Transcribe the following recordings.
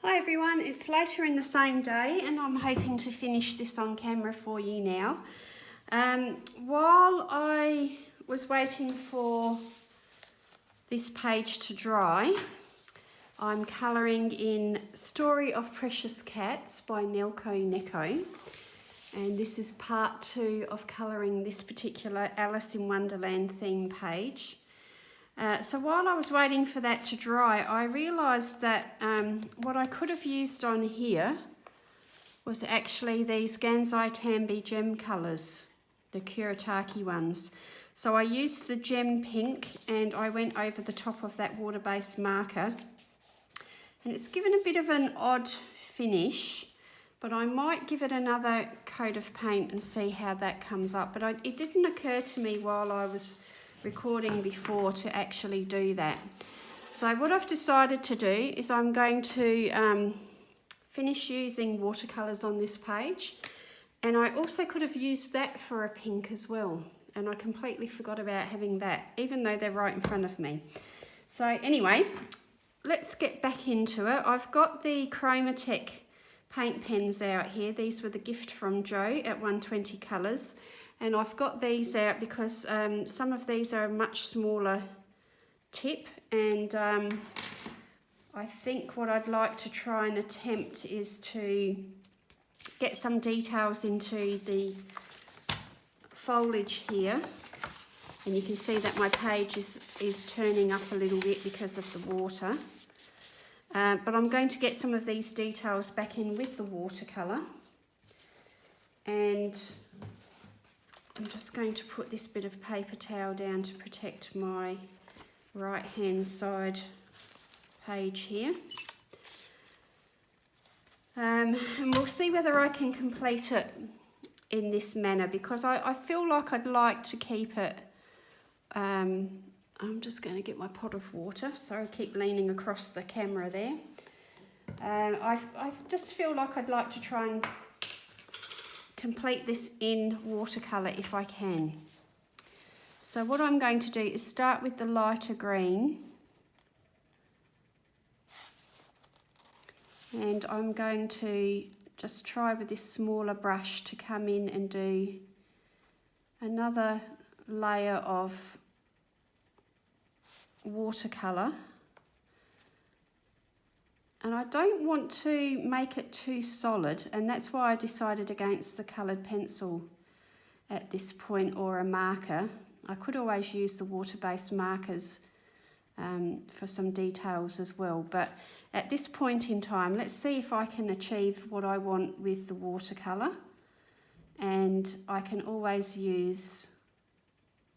Hi everyone, it's later in the same day and I'm hoping to finish this on camera for you now. While I was waiting for this page to dry, I'm colouring in Story of Precious Cats by Nelko Neko, and this is part 2 of colouring this particular Alice in Wonderland theme page. So while I was waiting for that to dry, I realised that what I could have used on here was actually these Gansai Tambi gem colours, the Kuretake ones. So I used the gem pink and I went over the top of that water-based marker, and it's given a bit of an odd finish, but I might give it another coat of paint and see how that comes up. But it didn't occur to me while I was recording before to actually do that. So what I've decided to do is I'm going to finish using watercolours on this page, and I also could have used that for a pink as well, and I completely forgot about having that, even though they're right in front of me. So anyway, let's get back into it. I've got the Chromatech paint pens out here. These were the gift from Joe at 120 Colours. And I've got these out because some of these are a much smaller tip, and I think what I'd like to try and attempt is to get some details into the foliage here. And you can see that my page is turning up a little bit because of the water. But I'm going to get some of these details back in with the watercolour. And I'm just going to put this bit of paper towel down to protect my right hand side page here. And we'll see whether I can complete it in this manner, because I feel like I'd like to keep it, I'm just going to get my pot of water, so I keep leaning across the camera there. I just feel like I'd like to try and complete this in watercolour if I can. So what I'm going to do is start with the lighter green, and I'm going to just try with this smaller brush to come in and do another layer of watercolour. And I don't want to make it too solid, and that's why I decided against the coloured pencil at this point, or a marker. I could always use the water-based markers for some details as well, but at this point in time, let's see if I can achieve what I want with the watercolour, and I can always use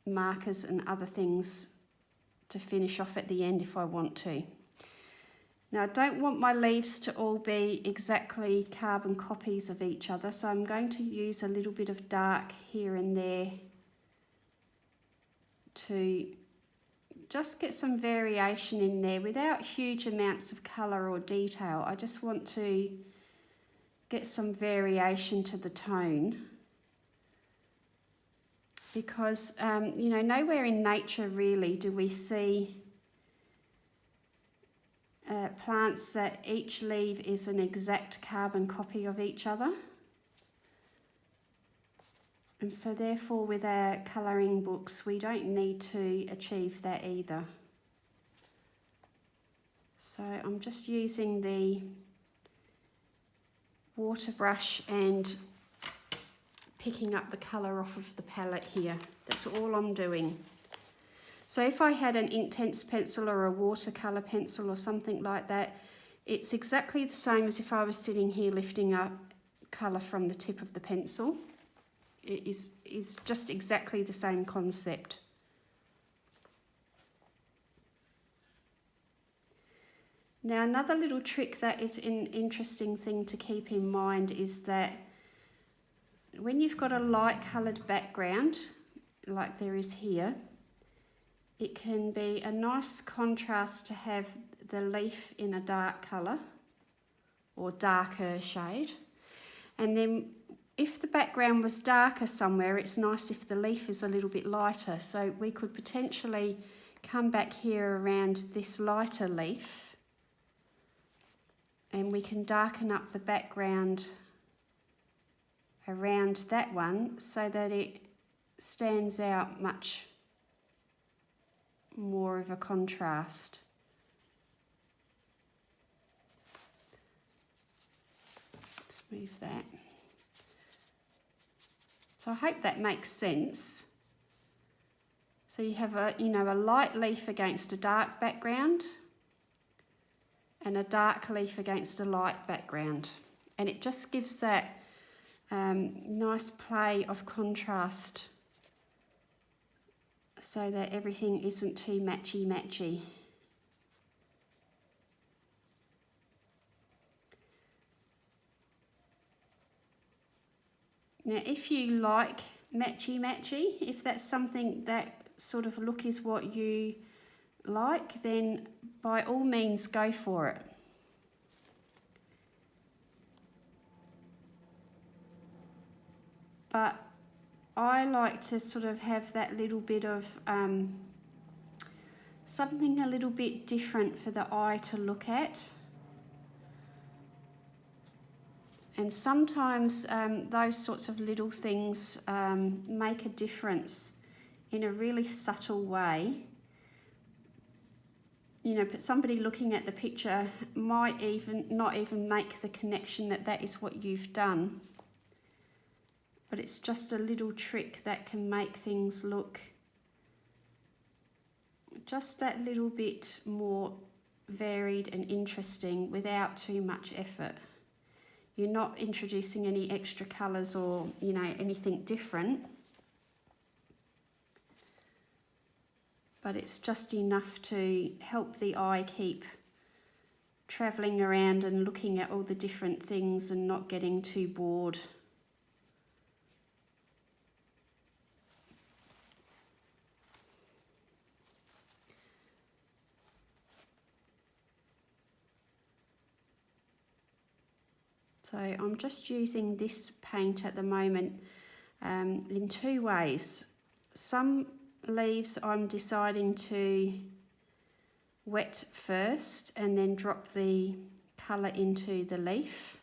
markers and other things to finish off at the end if I want to. Now I don't want my leaves to all be exactly carbon copies of each other, so I'm going to use a little bit of dark here and there to just get some variation in there without huge amounts of colour or detail. I just want to get some variation to the tone, because you know, nowhere in nature really do we see plants that each leaf is an exact carbon copy of each other. And so therefore with our colouring books we don't need to achieve that either. So I'm just using the water brush and picking up the colour off of the palette here. That's all I'm doing. So if I had an Inktense pencil or a watercolour pencil or something like that, it's exactly the same as if I was sitting here lifting up colour from the tip of the pencil. It is just exactly the same concept. Now another little trick that is an interesting thing to keep in mind is that when you've got a light coloured background, like there is here, it can be a nice contrast to have the leaf in a dark colour or darker shade. And then if the background was darker somewhere, it's nice if the leaf is a little bit lighter. So we could potentially come back here around this lighter leaf and we can darken up the background around that one so that it stands out much more of a contrast. Let's move that. So I hope that makes sense. So you have a light leaf against a dark background and a dark leaf against a light background, and it just gives that nice play of contrast so that everything isn't too matchy. Now if you like matchy, if that's something, that sort of look is what you like, then by all means go for it. But I like to sort of have that little bit of something a little bit different for the eye to look at. And sometimes those sorts of little things make a difference in a really subtle way. But somebody looking at the picture might not even make the connection that that is what you've done. But it's just a little trick that can make things look just that little bit more varied and interesting without too much effort. You're not introducing any extra colours or, anything different. But it's just enough to help the eye keep travelling around and looking at all the different things and not getting too bored. So I'm just using this paint at the moment in two ways. Some leaves I'm deciding to wet first and then drop the colour into the leaf,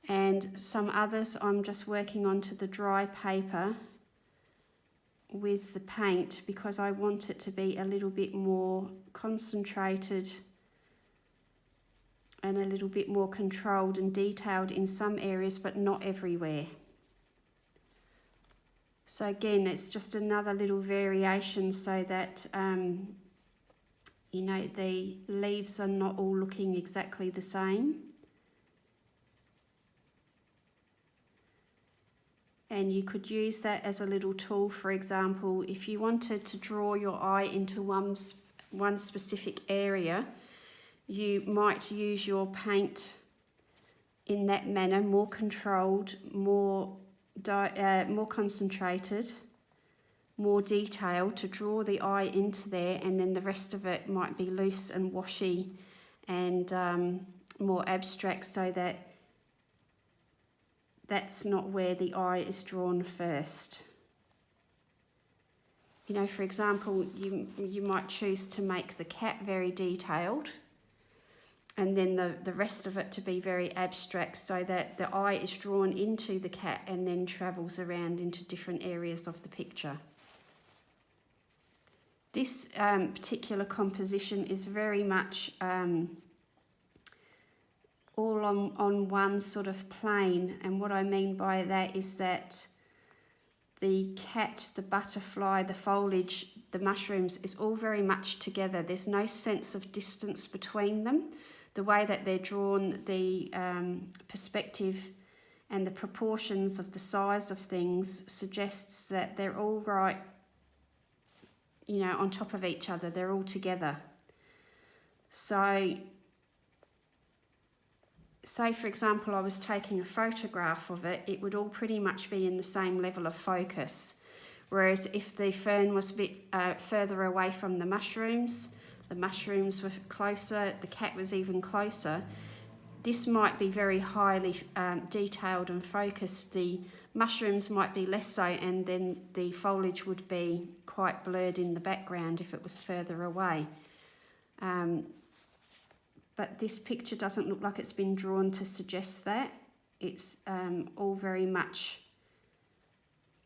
and some others I'm just working onto the dry paper with the paint because I want it to be a little bit more concentrated and a little bit more controlled and detailed in some areas, but not everywhere. So again, it's just another little variation so that, the leaves are not all looking exactly the same. And you could use that as a little tool, for example, if you wanted to draw your eye into one specific area, you might use your paint in that manner, more controlled, more concentrated, more detailed, to draw the eye into there, and then the rest of it might be loose and washy and more abstract, so that that's not where the eye is drawn first. For example, you might choose to make the cat very detailed, and then the rest of it to be very abstract, so that the eye is drawn into the cat and then travels around into different areas of the picture. This particular composition is very much all on one sort of plane, and what I mean by that is that the cat, the butterfly, the foliage, the mushrooms is all very much together. There's no sense of distance between them. The way that they're drawn, the perspective and the proportions of the size of things suggests that they're all right, on top of each other. They're all together. So, say for example I was taking a photograph of it, it would all pretty much be in the same level of focus. Whereas if the fern was a bit further away from the mushrooms were closer, the cat was even closer, this might be very highly detailed and focused. The mushrooms might be less so, and then the foliage would be quite blurred in the background if it was further away. but this picture doesn't look like it's been drawn to suggest that. It's all very much,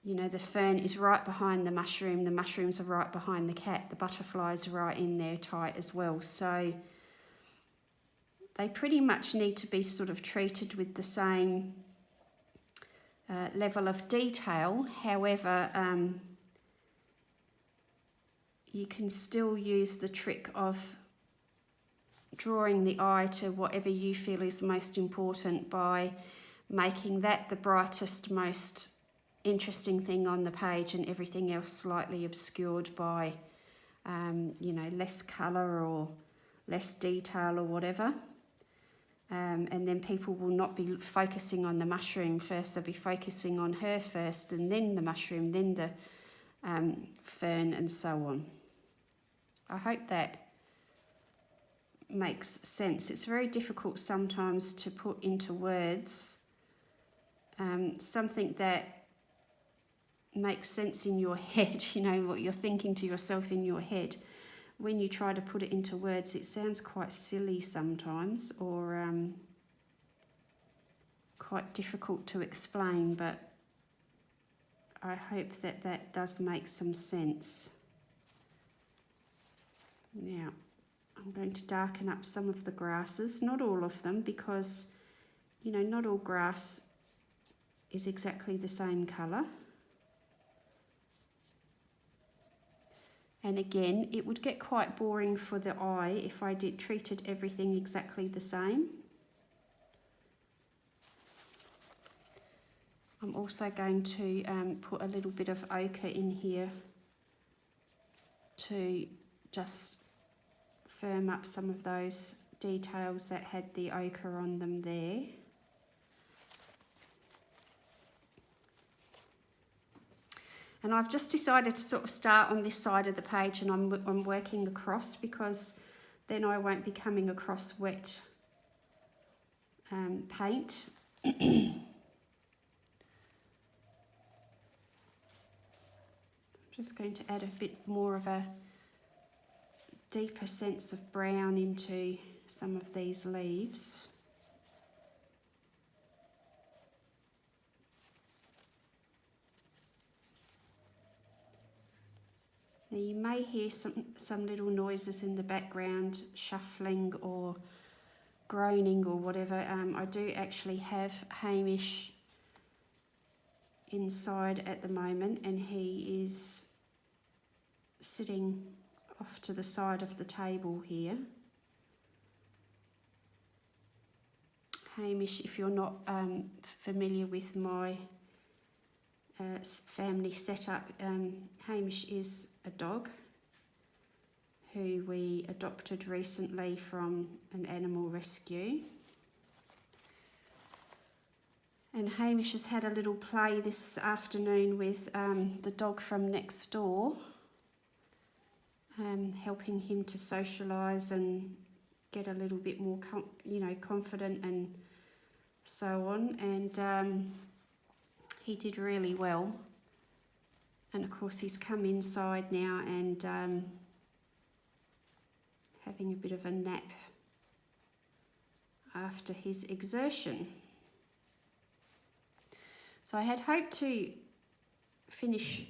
you know, the fern is right behind the mushrooms are right behind the cat, the butterflies are right in there tight as well. So they pretty much need to be sort of treated with the same level of detail. However, you can still use the trick of drawing the eye to whatever you feel is most important by making that the brightest, most interesting thing on the page, and everything else slightly obscured by, you know, less colour or less detail or whatever. And then people will not be focusing on the mushroom first, they'll be focusing on her first, and then the mushroom, then the fern, and so on. I hope that makes sense. It's very difficult sometimes to put into words something that makes sense in your head, you know, what you're thinking to yourself in your head. When you try to put it into words, it sounds quite silly sometimes, or quite difficult to explain, but I hope that that does make some sense. Now, I'm going to darken up some of the grasses, not all of them, because, you know, not all grass is exactly the same colour. And again, it would get quite boring for the eye if I treated everything exactly the same. I'm also going to put a little bit of ochre in here to just firm up some of those details that had the ochre on them there. And I've just decided to sort of start on this side of the page, and I'm working across, because then I won't be coming across wet paint. I'm just going to add a bit more of a deeper sense of brown into some of these leaves. Now you may hear some little noises in the background, shuffling or groaning or whatever. I do actually have Hamish inside at the moment, and he is sitting off to the side of the table here. Hamish, if you're not familiar with my family setup, Hamish is a dog who we adopted recently from an animal rescue. And Hamish has had a little play this afternoon with the dog from next door, helping him to socialise and get a little bit more confident and so on. And he did really well. And of course he's come inside now and having a bit of a nap after his exertion. So I had hoped to finish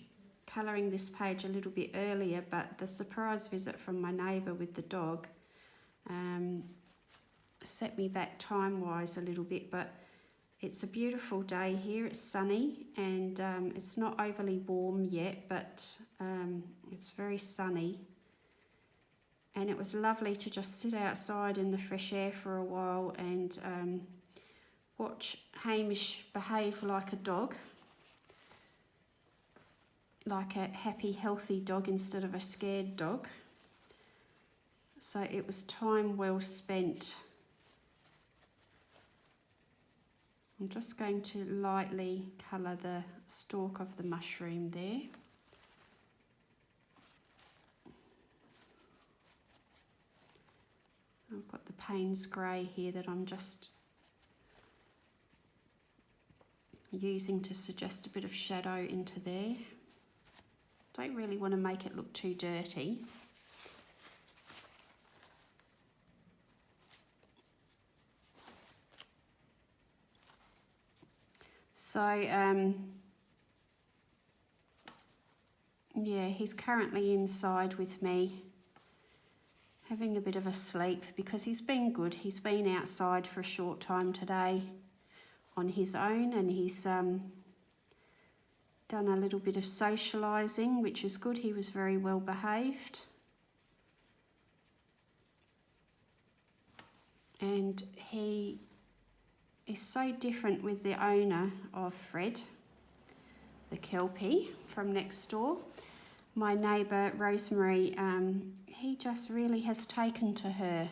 colouring this page a little bit earlier, but the surprise visit from my neighbour with the dog set me back time-wise a little bit. But it's a beautiful day here, it's sunny, and it's not overly warm yet, but it's very sunny. And it was lovely to just sit outside in the fresh air for a while and watch Hamish behave like a dog, like a happy, healthy dog instead of a scared dog. So it was time well spent. I'm just going to lightly colour the stalk of the mushroom there. I've got the Payne's Grey here that I'm just using to suggest a bit of shadow into there. Don't really want to make it look too dirty. So yeah, he's currently inside with me, having a bit of a sleep because he's been good. He's been outside for a short time today on his own, and he's done a little bit of socialising, which is good. He was very well behaved. And he is so different with the owner of Fred, the Kelpie from next door. My neighbour Rosemary, he just really has taken to her,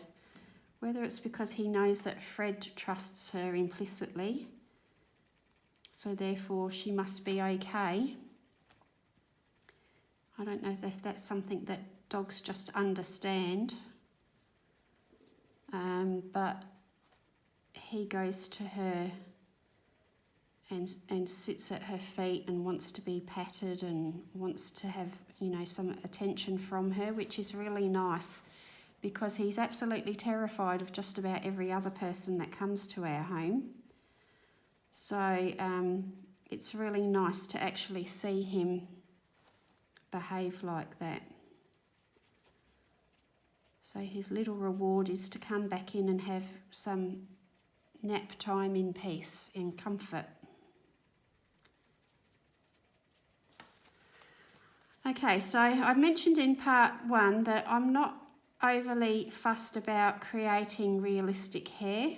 whether it's because he knows that Fred trusts her implicitly, so therefore she must be okay. I don't know if that's something that dogs just understand, but he goes to her and sits at her feet and wants to be patted and wants to have, you know, some attention from her, which is really nice because he's absolutely terrified of just about every other person that comes to our home. So it's really nice to actually see him behave like that. So his little reward is to come back in and have some nap time in peace and comfort. Okay, so I mentioned in part one that I'm not overly fussed about creating realistic hair.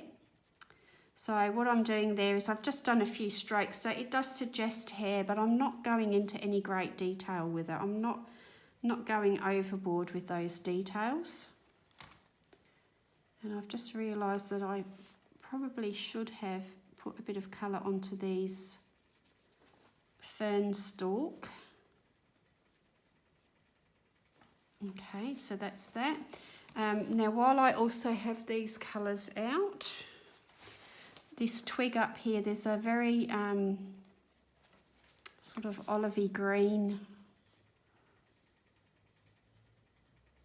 So what I'm doing there is I've just done a few strokes. So it does suggest hair, but I'm not going into any great detail with it. I'm not going overboard with those details. And I've just realised that I probably should have put a bit of colour onto these fern stalk. Okay, so that's that. Now while I also have these colours out, this twig up here, there's a very sort of olivey green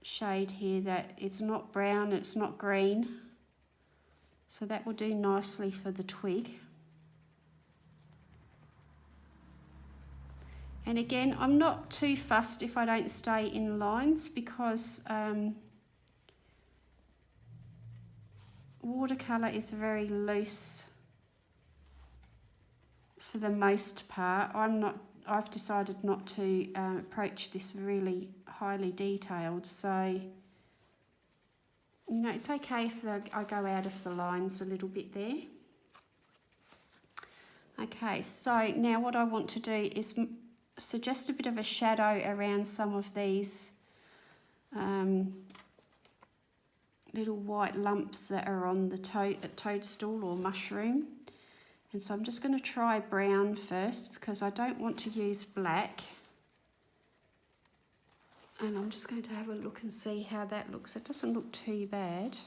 shade here that it's not brown, it's not green. So that will do nicely for the twig. And again, I'm not too fussed if I don't stay in lines because watercolour is very loose for the most part. I've decided not to approach this really highly detailed, so you know, it's okay if I go out of the lines a little bit there. Okay, so now what I want to do is suggest a bit of a shadow around some of these little white lumps that are on the toadstool or mushroom. And so I'm just going to try brown first because I don't want to use black. And I'm just going to have a look and see how that looks. It doesn't look too bad.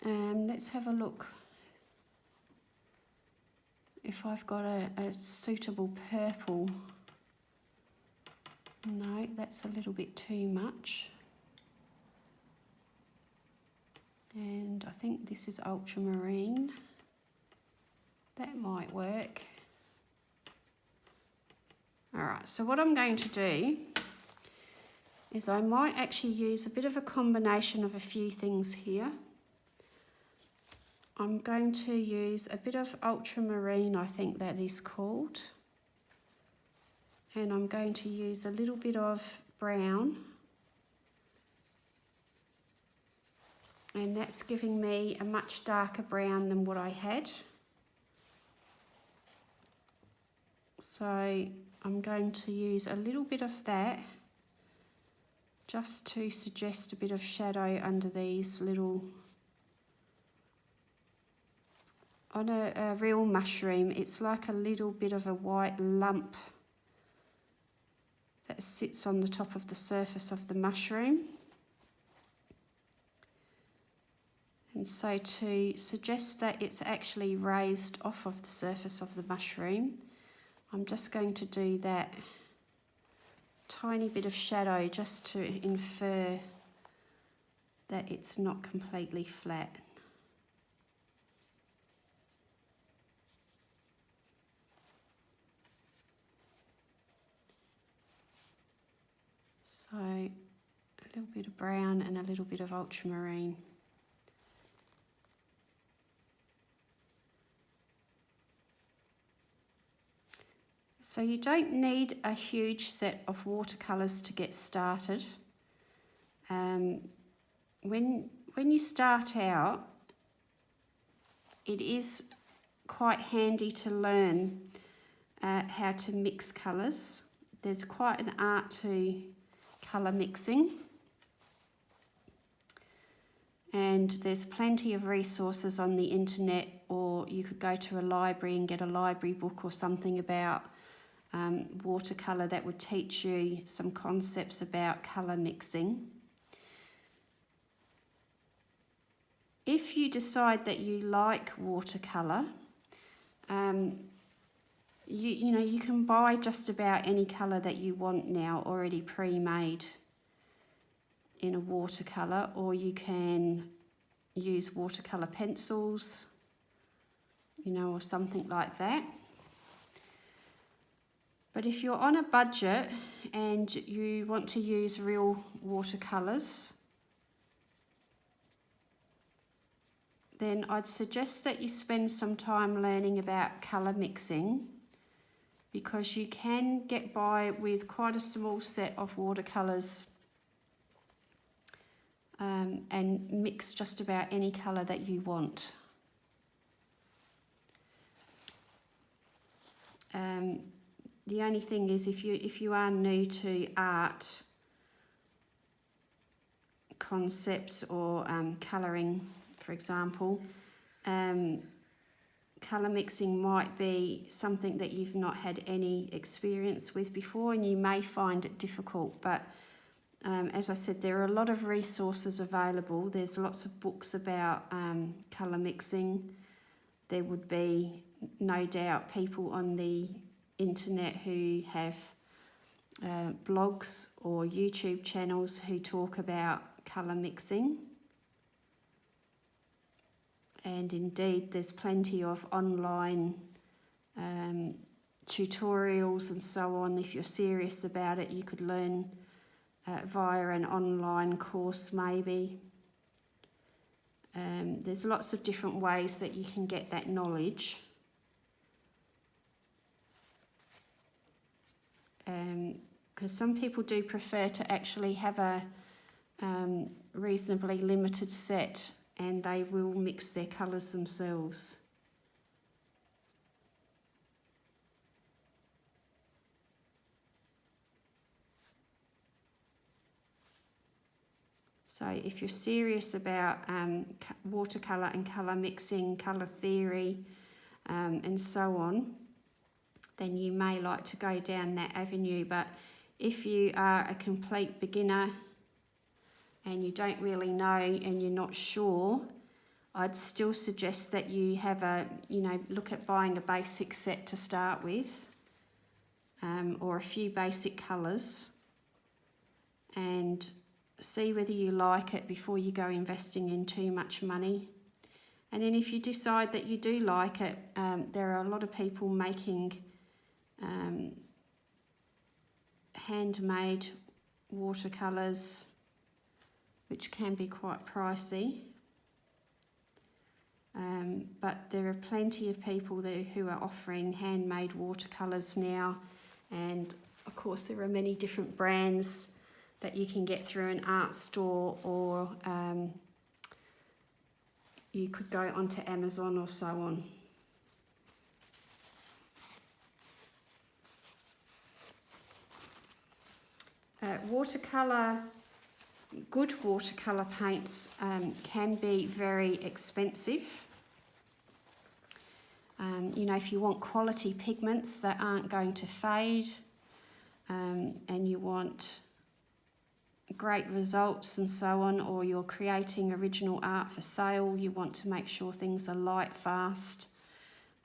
Let's have a look if I've got a suitable purple. No, that's a little bit too much. And I think this is ultramarine. That might work. Alright, so what I'm going to do is I might actually use a bit of a combination of a few things here. I'm going to use a bit of ultramarine, I think that is called. And I'm going to use a little bit of brown. And that's giving me a much darker brown than what I had. So I'm going to use a little bit of that just to suggest a bit of shadow under these little. On a real mushroom, it's like a little bit of a white lump that sits on the top of the surface of the mushroom. And so to suggest that it's actually raised off of the surface of the mushroom, I'm just going to do that tiny bit of shadow just to infer that it's not completely flat. So a little bit of brown and a little bit of ultramarine. So you don't need a huge set of watercolours to get started. When you start out, it is quite handy to learn how to mix colours. There's quite an art to colour mixing, and there's plenty of resources on the internet, or you could go to a library and get a library book or something about watercolour that would teach you some concepts about colour mixing. If you decide that you like watercolour, you can buy just about any colour that you want now already pre-made in a watercolour, or you can use watercolour pencils, or something like that. But if you're on a budget and you want to use real watercolours, then I'd suggest that you spend some time learning about colour mixing, because you can get by with quite a small set of watercolours and mix just about any colour that you want. The only thing is, if you are new to art concepts or colouring, for example, colour mixing might be something that you've not had any experience with before, and you may find it difficult. But as I said, there are a lot of resources available. There's lots of books about colour mixing. There would be no doubt people on the internet who have blogs or YouTube channels who talk about colour mixing. And indeed, there's plenty of online tutorials and so on. If you're serious about it, you could learn via an online course maybe. There's lots of different ways that you can get that knowledge. Because some people do prefer to actually have a reasonably limited set, and they will mix their colours themselves. So if you're serious about watercolour and colour mixing, colour theory, and so on, then you may like to go down that avenue. But if you are a complete beginner and you don't really know and you're not sure, I'd still suggest that you have look at buying a basic set to start with, or a few basic colours, and see whether you like it before you go investing in too much money. And then if you decide that you do like it, there are a lot of people making handmade watercolours, which can be quite pricey. But there are plenty of people there who are offering handmade watercolours now, and of course there are many different brands that you can get through an art store, or you could go onto Amazon or so on. Good watercolour paints can be very expensive. If you want quality pigments that aren't going to fade, and you want great results and so on, or you're creating original art for sale, you want to make sure things are light fast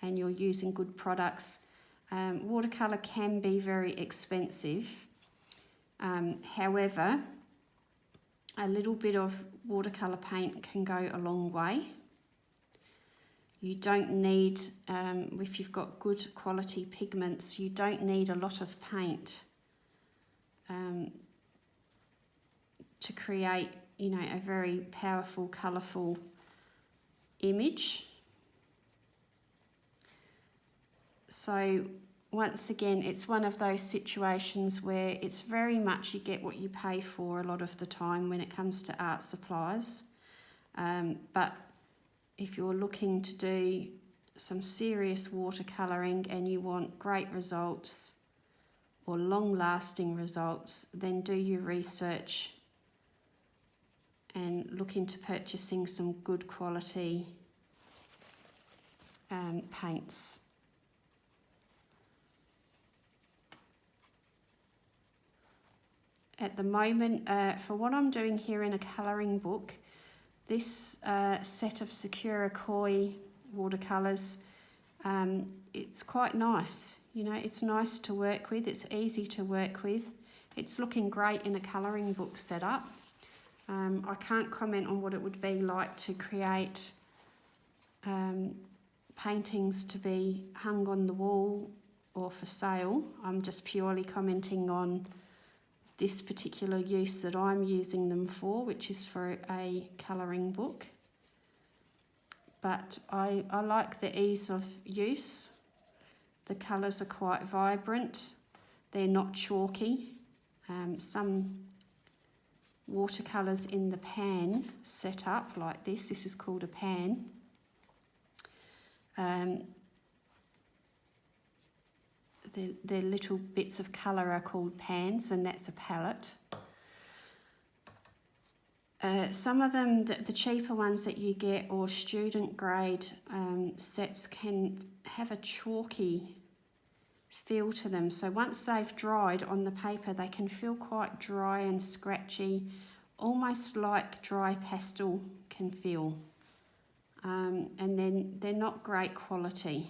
and you're using good products, watercolour can be very expensive. However, a little bit of watercolour paint can go a long way. You don't need, if you've got good quality pigments, you don't need a lot of paint. to create, you know, a very powerful, colourful image. So once again, it's one of those situations where it's very much you get what you pay for a lot of the time when it comes to art supplies. But if you're looking to do some serious watercolouring and you want great results or long-lasting results, then do your research and look into purchasing some good quality paints. At the moment, for what I'm doing here in a colouring book, this set of Sakura Koi watercolours, it's quite nice. You know, it's nice to work with, it's easy to work with. It's looking great in a colouring book setup. I can't comment on what it would be like to create paintings to be hung on the wall or for sale. I'm just purely commenting on this particular use that I'm using them for, which is for a colouring book. But I like the ease of use. The colours are quite vibrant. They're not chalky. Some watercolours in the pan set up like this. This is called a pan. The little bits of colour are called pans, and that's a palette. Some of them, the cheaper ones that you get, or student grade sets, can have a chalky feel to them. So once they've dried on the paper, they can feel quite dry and scratchy, almost like dry pastel can feel. And then they're not great quality.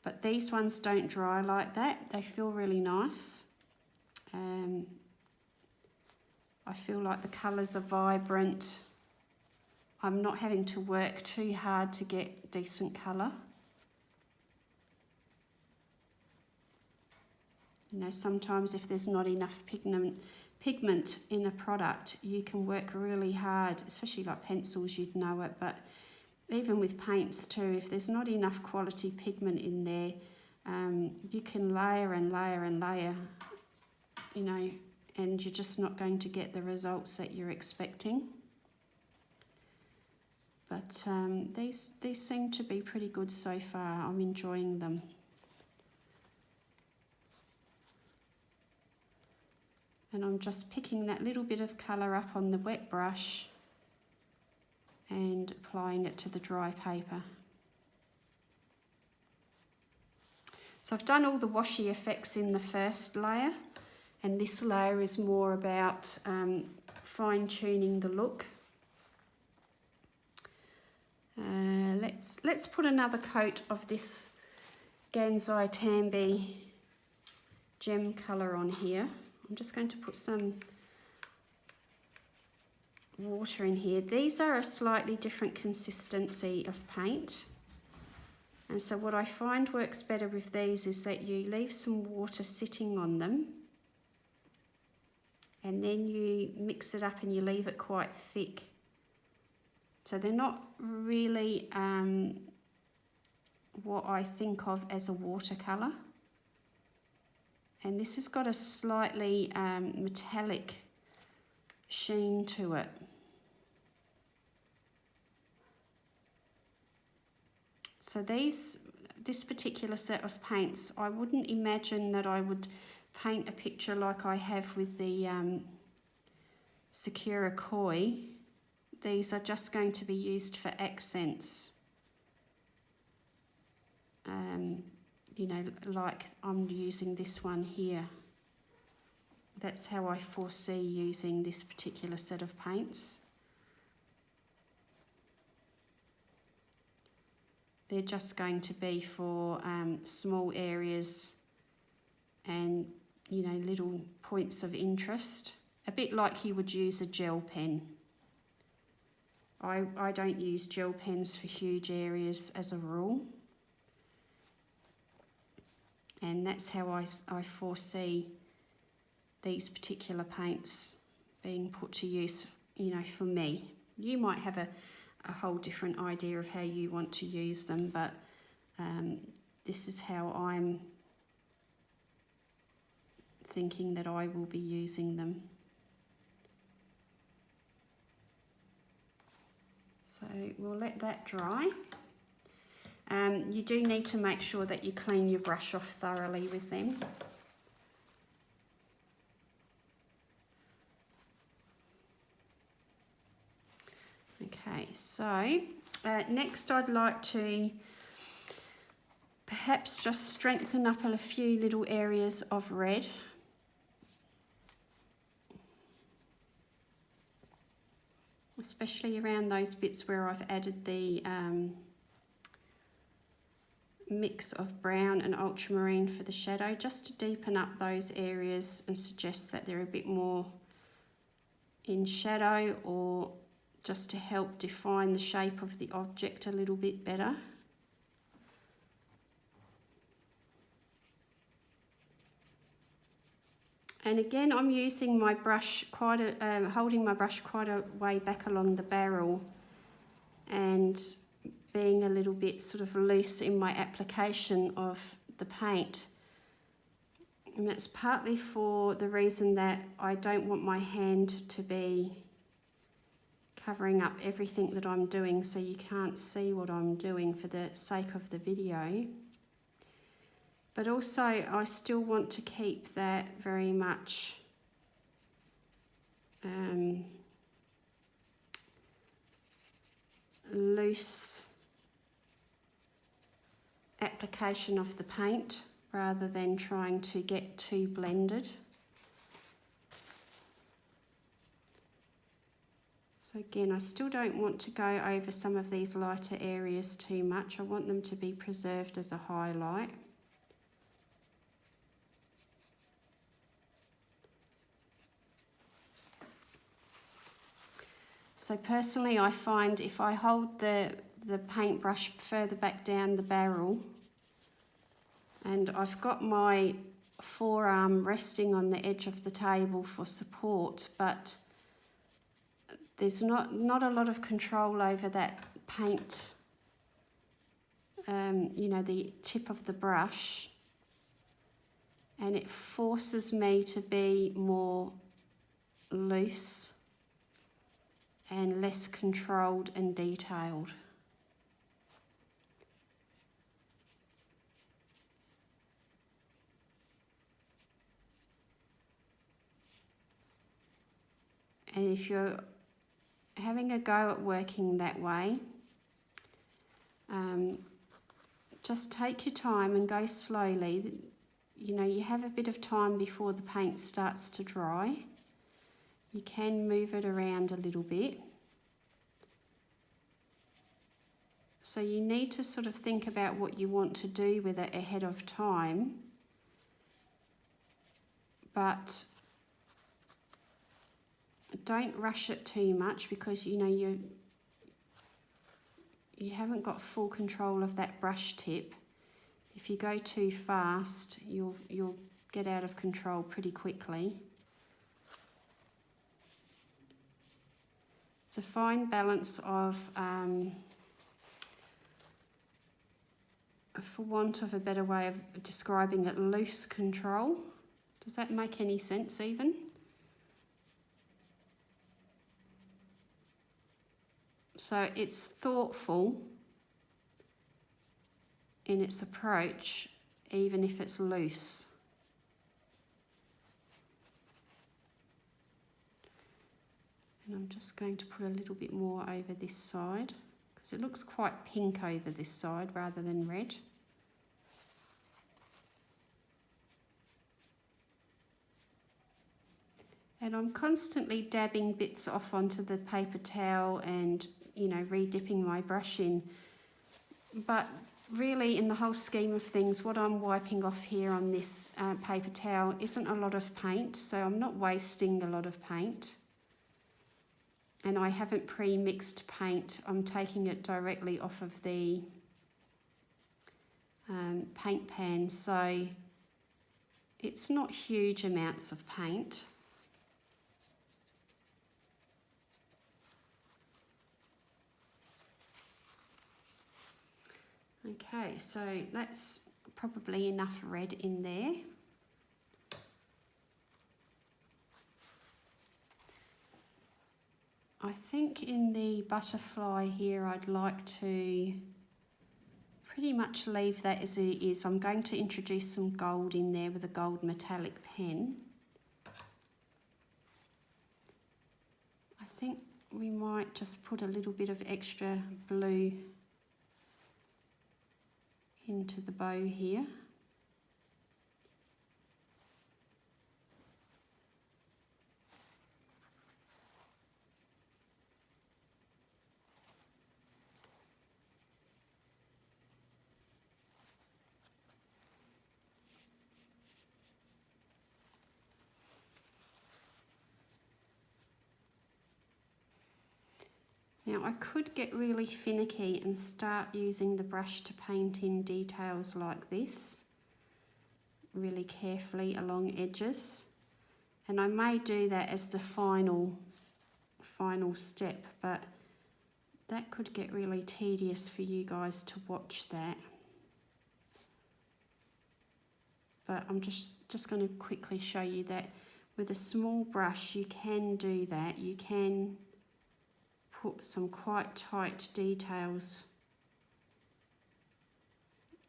But these ones don't dry like that. They feel really nice. I feel like the colours are vibrant. I'm not having to work too hard to get decent colour. You know, sometimes if there's not enough pigment in a product, you can work really hard, especially like pencils, you'd know it, but even with paints too, if there's not enough quality pigment in there, you can layer and layer and layer, you know, and you're just not going to get the results that you're expecting. But these seem to be pretty good so far. I'm enjoying them. And I'm just picking that little bit of colour up on the wet brush and applying it to the dry paper. So I've done all the washy effects in the first layer, and this layer is more about fine-tuning the look. Let's put another coat of this Gansai Tambi gem colour on here. I'm just going to put some water in here. These are a slightly different consistency of paint, and so what I find works better with these is that you leave some water sitting on them, and then you mix it up and you leave it quite thick. So they're not really what I think of as a watercolour. And this has got a slightly metallic sheen to it. So this particular set of paints, I wouldn't imagine that I would paint a picture like I have with the Sakura Koi. These are just going to be used for accents. You know, like I'm using this one here. That's how I foresee using this particular set of paints. They're just going to be for small areas and, you know, little points of interest. A bit like you would use a gel pen. I don't use gel pens for huge areas as a rule. And that's how I foresee these particular paints being put to use, for me. You might have a whole different idea of how you want to use them, but this is how I'm thinking that I will be using them. So we'll let that dry. You do need to make sure that you clean your brush off thoroughly with them. Okay, so next I'd like to perhaps just strengthen up a few little areas of red. Especially around those bits where I've added the mix of brown and ultramarine for the shadow, just to deepen up those areas and suggest that they're a bit more in shadow, or just to help define the shape of the object a little bit better. And again, I'm using my brush holding my brush quite a way back along the barrel and being a little bit sort of loose in my application of the paint. And that's partly for the reason that I don't want my hand to be covering up everything that I'm doing so you can't see what I'm doing for the sake of the video. But also I still want to keep that very much loose application of the paint rather than trying to get too blended. So again, I still don't want to go over some of these lighter areas too much. I want them to be preserved as a highlight. So personally, I find if I hold the paintbrush further back down the barrel, and I've got my forearm resting on the edge of the table for support, but there's not a lot of control over that paint, the tip of the brush, and it forces me to be more loose and less controlled and detailed. And if you're having a go at working that way, just take your time and go slowly. You have a bit of time before the paint starts to dry. You can move it around a little bit. So you need to sort of think about what you want to do with it ahead of time. But don't rush it too much, because you haven't got full control of that brush tip. If you go too fast, you'll get out of control pretty quickly. It's a fine balance of, for want of a better way of describing it, loose control. Does that make any sense even? So it's thoughtful in its approach, even if it's loose. And I'm just going to put a little bit more over this side, because it looks quite pink over this side rather than red. And I'm constantly dabbing bits off onto the paper towel and, re-dipping my brush in. But really, in the whole scheme of things, what I'm wiping off here on this paper towel isn't a lot of paint, so I'm not wasting a lot of paint. And I haven't pre-mixed paint. I'm taking it directly off of the paint pan, so it's not huge amounts of paint. Okay, so that's probably enough red in there. I think in the butterfly here I'd like to pretty much leave that as it is. I'm going to introduce some gold in there with a gold metallic pen. I think we might just put a little bit of extra blue into the bow here. Now I could get really finicky and start using the brush to paint in details like this, really carefully along edges. And I may do that as the final step, but that could get really tedious for you guys to watch that. But I'm just going to quickly show you that with a small brush you can do that. You can put some quite tight details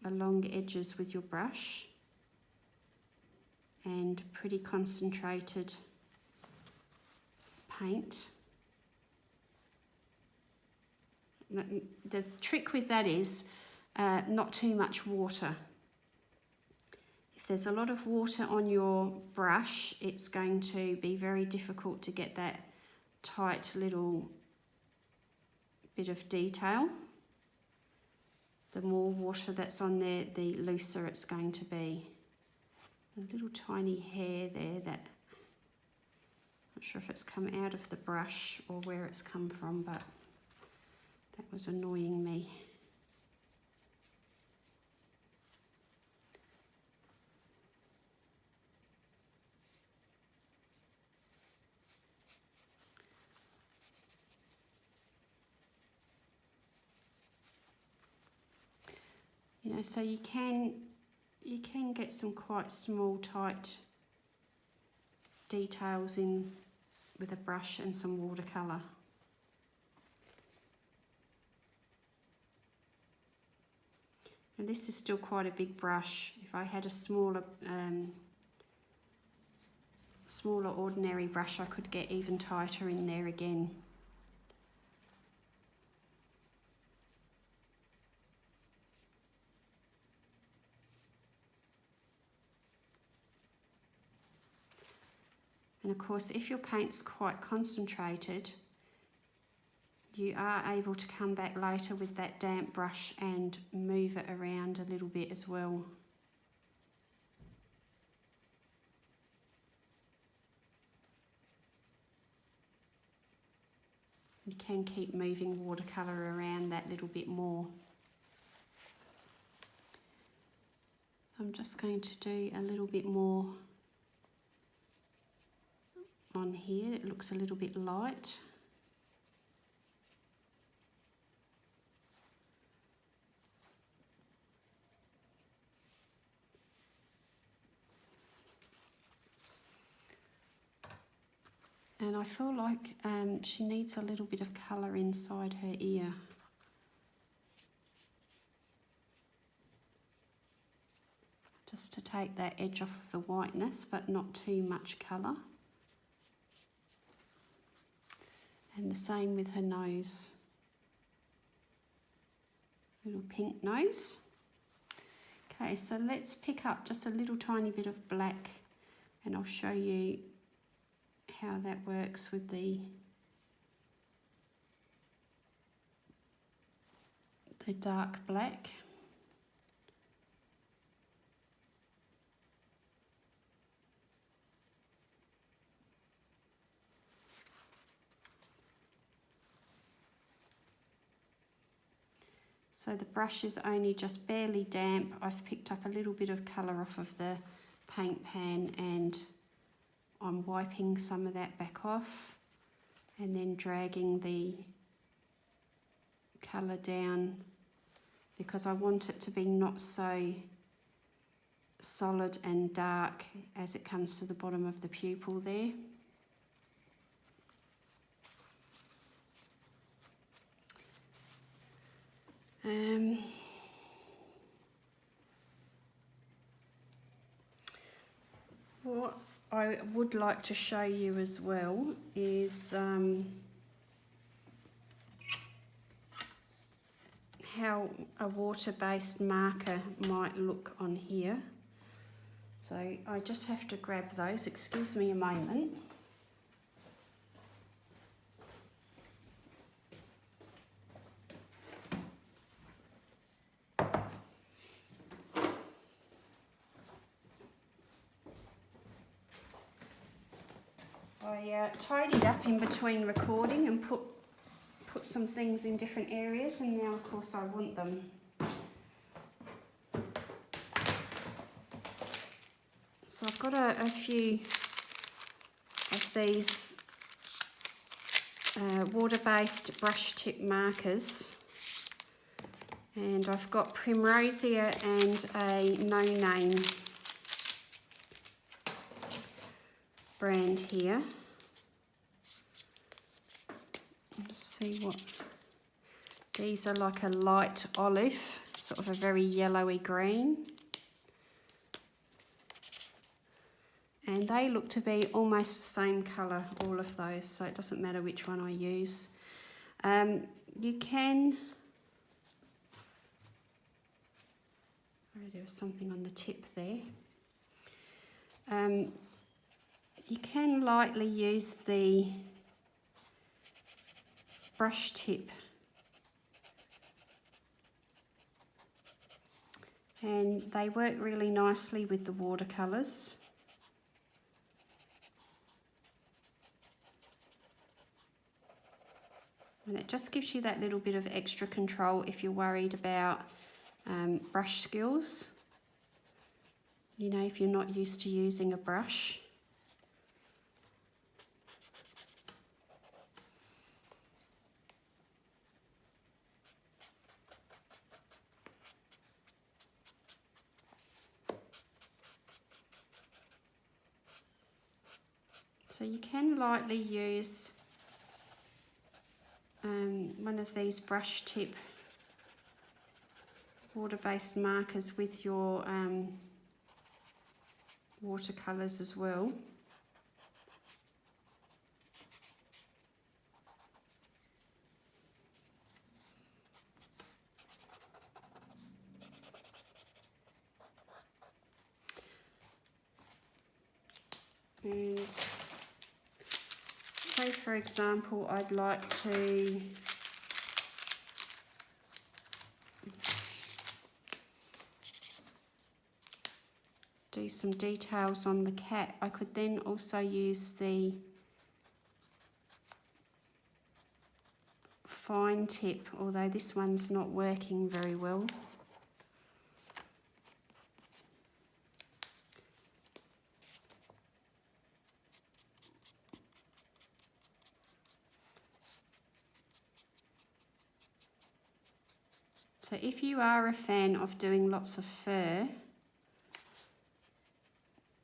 along edges with your brush and pretty concentrated paint. The trick with that is not too much water. If there's a lot of water on your brush, it's going to be very difficult to get that tight little bit of detail. The more water that's on there, the looser it's going to be. A little tiny hair there that, not sure if it's come out of the brush or where it's come from, but that was annoying me. You know, so you can get some quite small, tight details in with a brush and some watercolour. And this is still quite a big brush. If I had a smaller ordinary brush, I could get even tighter in there again. And of course, if your paint's quite concentrated, you are able to come back later with that damp brush and move it around a little bit as well. You can keep moving watercolour around that little bit more. I'm just going to do a little bit more on here. It looks a little bit light. And I feel like she needs a little bit of colour inside her ear. Just to take that edge off the whiteness, but not too much colour. And the same with her nose. Little pink nose. Okay, so let's pick up just a little tiny bit of black and I'll show you how that works with the dark black. So the brush is only just barely damp. I've picked up a little bit of colour off of the paint pan and I'm wiping some of that back off and then dragging the colour down because I want it to be not so solid and dark as it comes to the bottom of the pupil there. What I would like to show you as well is how a water-based marker might look on here. So I just have to grab those, excuse me a moment. I tidied up in between recording and put some things in different areas, and now of course I want them. So I've got a few of these water-based brush tip markers, and I've got Primrosia and a No Name brand here. Let's see what these are, like a light olive, sort of a very yellowy green, and they look to be almost the same colour, all of those, so it doesn't matter which one I use. You can, oh, there was something on the tip there. You can lightly use the brush tip and they work really nicely with the watercolours. And it just gives you that little bit of extra control if you're worried about brush skills. You know, if you're not used to using a brush. So you can lightly use one of these brush tip water-based markers with your watercolours as well. And say for example I'd like to do some details on the cat, I could then also use the fine tip, although this one's not working very well. So if you are a fan of doing lots of fur,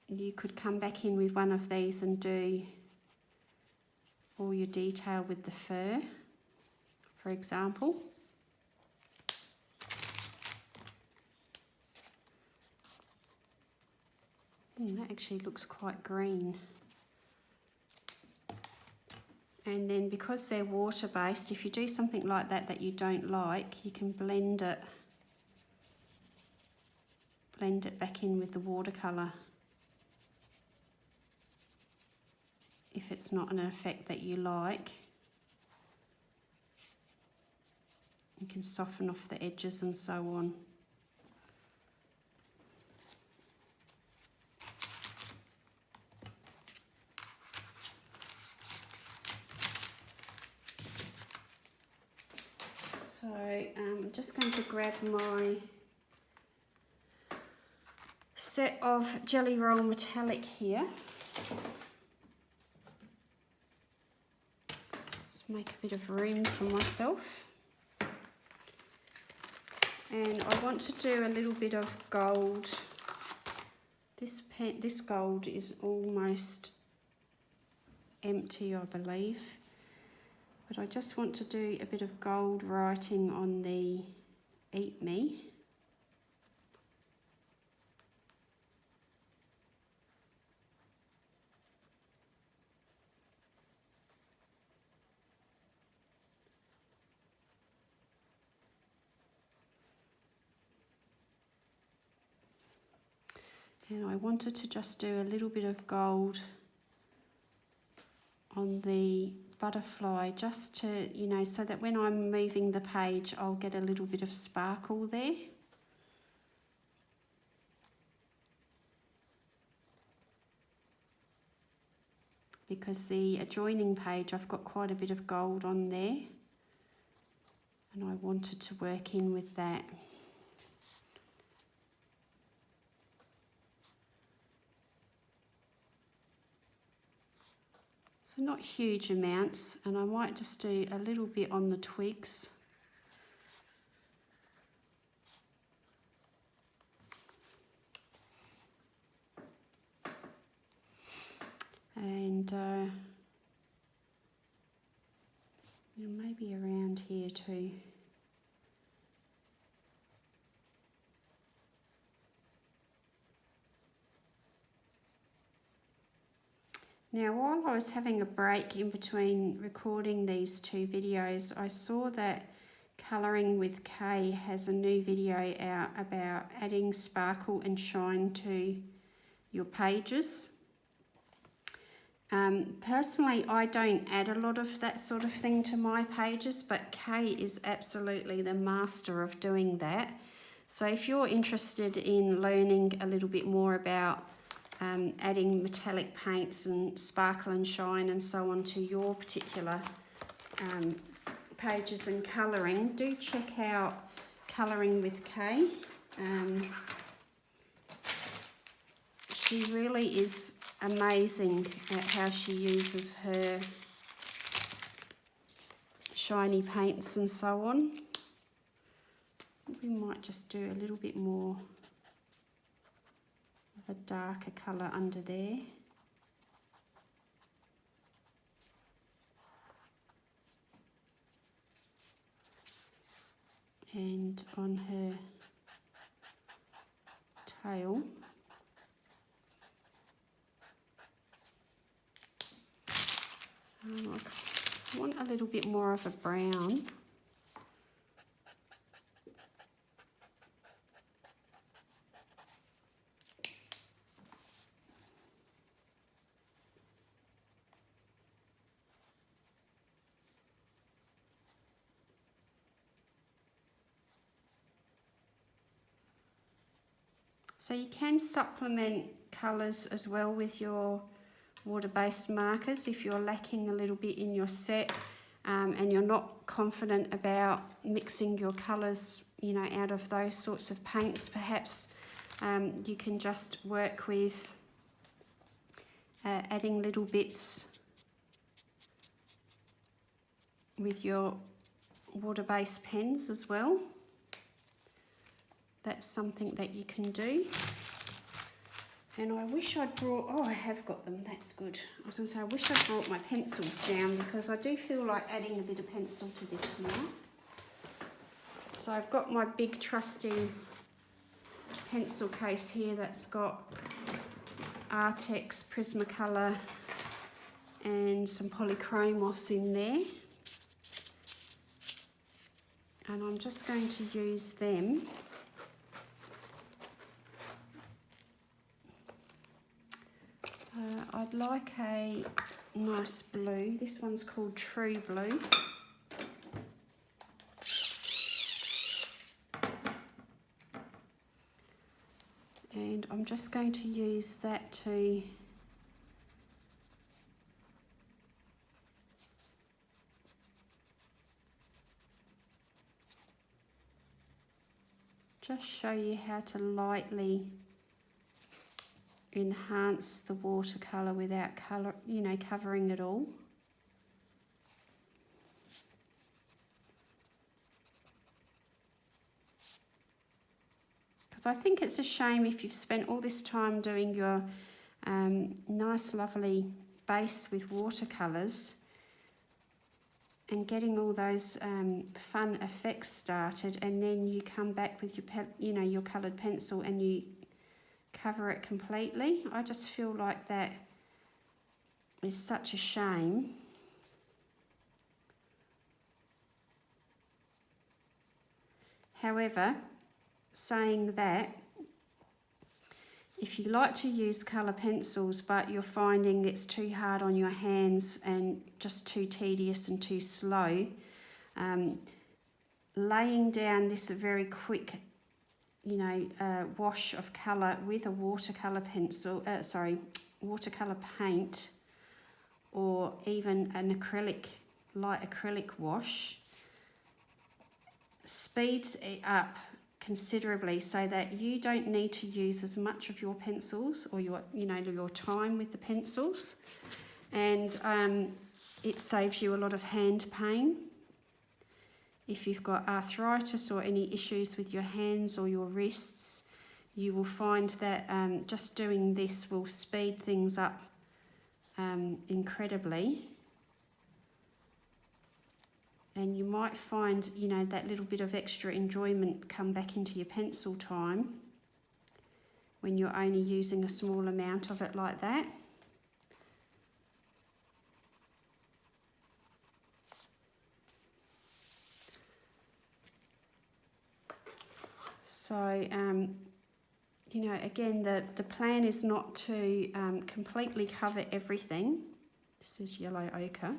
you could come back in with one of these and do all your detail with the fur, for example. That actually looks quite green. And then because they're water-based, if you do something like that that you don't like, you can blend it back in with the watercolour if it's not an effect that you like. You can soften off the edges and so on. So I'm just going to grab my set of Jelly Roll Metallic here. Just make a bit of room for myself. And I want to do a little bit of gold. This gold is almost empty, I believe. But I just want to do a bit of gold writing on the Eat Me. And I wanted to just do a little bit of gold on the butterfly, just to, you know, so that when I'm moving the page, I'll get a little bit of sparkle there. Because the adjoining page, I've got quite a bit of gold on there, and I wanted to work in with that. So not huge amounts, and I might just do a little bit on the twigs. And maybe around here too. Now, while I was having a break in between recording these two videos, I saw that Colouring with Kay has a new video out about adding sparkle and shine to your pages. Personally, I don't add a lot of that sort of thing to my pages, but Kay is absolutely the master of doing that. So if you're interested in learning a little bit more about adding metallic paints and sparkle and shine and so on to your particular pages and colouring, do check out Colouring with Kay. She really is amazing at how she uses her shiny paints and so on. We might just do a little bit more of a darker colour under there. And on her tail. I want a little bit more of a brown. So you can supplement colours as well with your water-based markers if you're lacking a little bit in your set and you're not confident about mixing your colours, you know, out of those sorts of paints. Perhaps you can just work with adding little bits with your water-based pens as well. That's something that you can do. And I wish I'd brought, oh, I have got them, that's good. I was going to say, I wish I'd brought my pencils down because I do feel like adding a bit of pencil to this now. So I've got my big trusty pencil case here that's got Artex Prismacolor and some polychromos in there. And I'm just going to use them. I'd like a nice blue. This one's called True Blue. And I'm just going to use that to just show you how to lightly enhance the watercolour without covering it all. Because I think it's a shame if you've spent all this time doing your nice lovely base with watercolours and getting all those fun effects started, and then you come back with your your coloured pencil and you cover it completely. I just feel like that is such a shame. However, saying that, if you like to use colour pencils but you're finding it's too hard on your hands and just too tedious and too slow, laying down this very quick wash of colour with a watercolour pencil, watercolour paint, or even an light acrylic wash, speeds it up considerably, so that you don't need to use as much of your pencils or your time with the pencils, and it saves you a lot of hand pain. If you've got arthritis or any issues with your hands or your wrists, you will find that just doing this will speed things up incredibly. And you might find, that little bit of extra enjoyment come back into your pencil time when you're only using a small amount of it like that. So, again, the plan is not to completely cover everything. This is yellow ochre.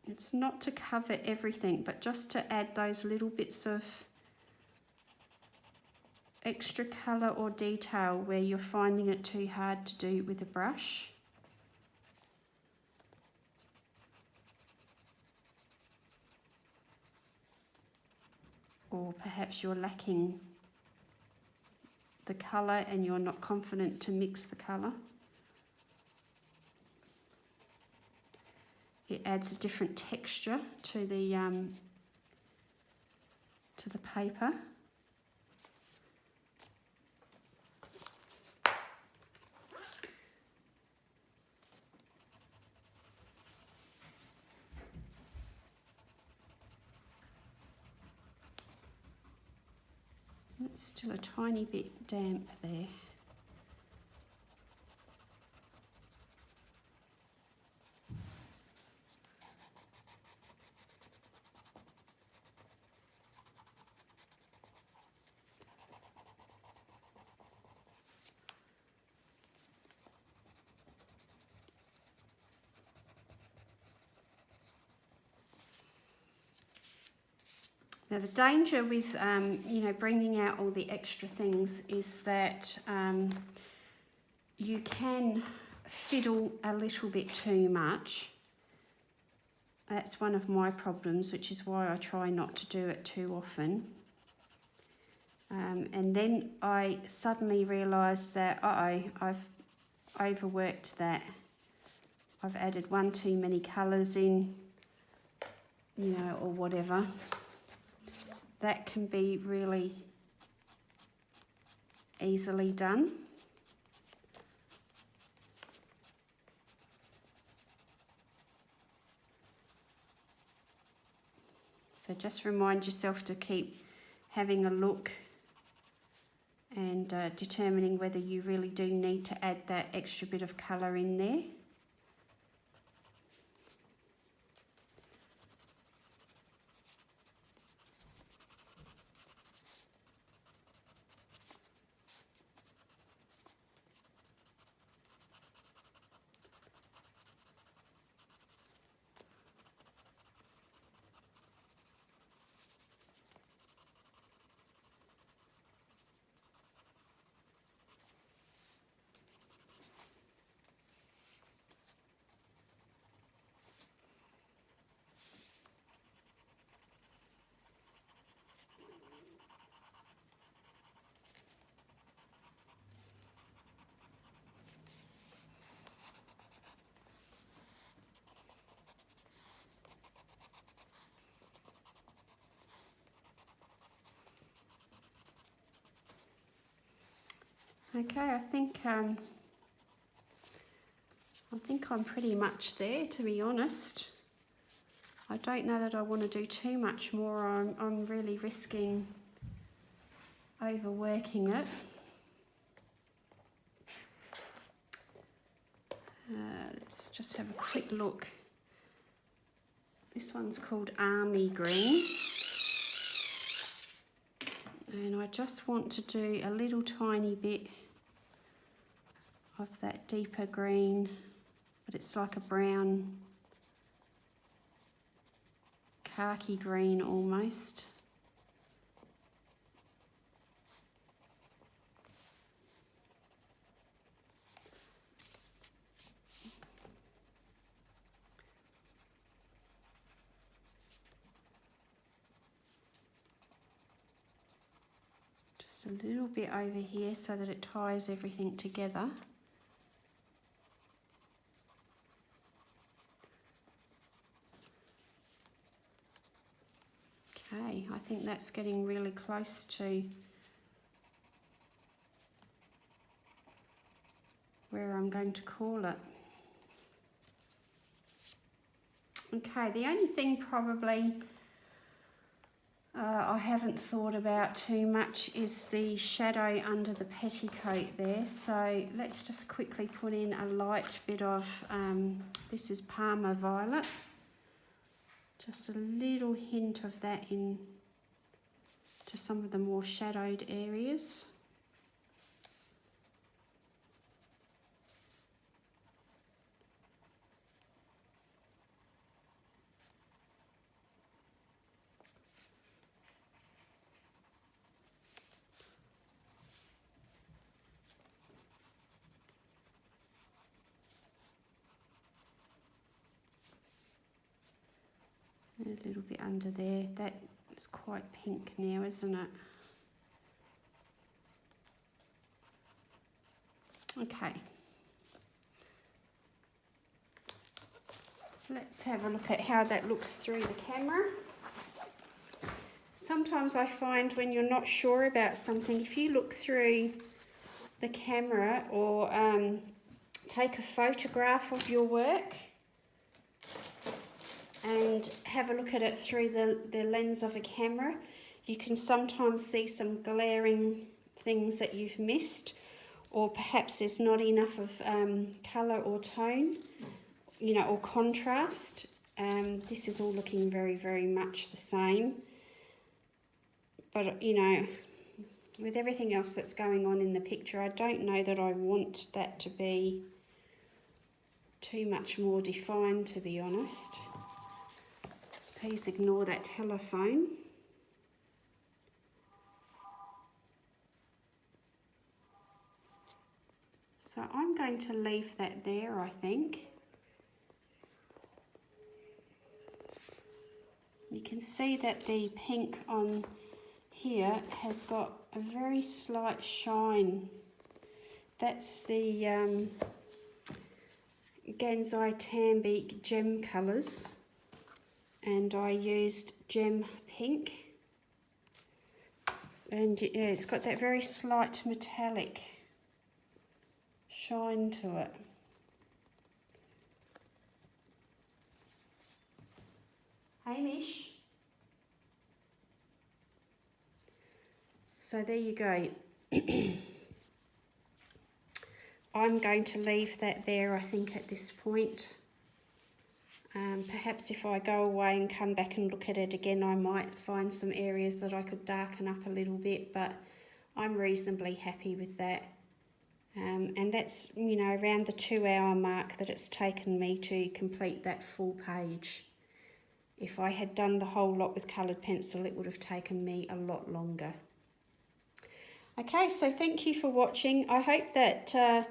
It's not to cover everything, but just to add those little bits of extra colour or detail where you're finding it too hard to do with a brush. Or perhaps you're lacking the colour and you're not confident to mix the colour. It adds a different texture to the paper. It's still a tiny bit damp there. Now the danger with bringing out all the extra things is that you can fiddle a little bit too much. That's one of my problems, which is why I try not to do it too often. And then I suddenly realise that I've overworked that. I've added one too many colours in, or whatever. That can be really easily done. So just remind yourself to keep having a look and determining whether you really do need to add that extra bit of colour in there. Okay, I think I'm pretty much there, to be honest. I don't know that I want to do too much more. I'm really risking overworking it. Let's just have a quick look. This one's called Army Green. And I just want to do a little tiny bit of that deeper green, but it's like a brown, khaki green almost. Just a little bit over here so that it ties everything together. Okay, I think that's getting really close to where I'm going to call it. Okay, the only thing probably I haven't thought about too much is the shadow under the petticoat there. So let's just quickly put in a light bit of, this is Parma Violet. Just a little hint of that in to some of the more shadowed areas. A little bit under there. That's quite pink now, isn't it? Okay. Let's have a look at how that looks through the camera. Sometimes I find when you're not sure about something, if you look through the camera or take a photograph of your work and have a look at it through the lens of a camera, you can sometimes see some glaring things that you've missed, or perhaps there's not enough of colour or tone, you know, or contrast. This is all looking very, very much the same. But, you know, with everything else that's going on in the picture, I don't know that I want that to be too much more defined, to be honest. Please ignore that telephone. So I'm going to leave that there, I think. You can see that the pink on here has got a very slight shine. That's the Gansai Tambique gem colours, and I used gem pink, and yeah, it's got that very slight metallic shine to it. Hamish. So there you go. I'm going to leave that there, I think, at this point. Perhaps if I go away and come back and look at it again, I might find some areas that I could darken up a little bit, but I'm reasonably happy with that. And that's, you know, around the 2-hour mark that it's taken me to complete that full page. If I had done the whole lot with coloured pencil, it would have taken me a lot longer. Okay, so thank you for watching. I hope that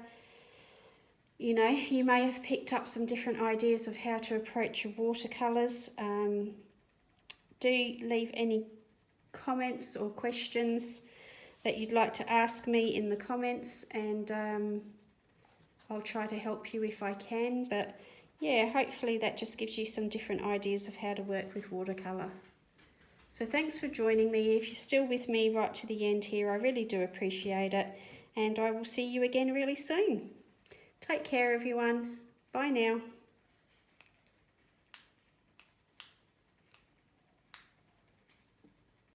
you know, you may have picked up some different ideas of how to approach your watercolours. Do leave any comments or questions that you'd like to ask me in the comments, and I'll try to help you if I can. But yeah, hopefully that just gives you some different ideas of how to work with watercolour. So thanks for joining me. If you're still with me right to the end here, I really do appreciate it. and I will see you again really soon. Take care everyone. Bye now.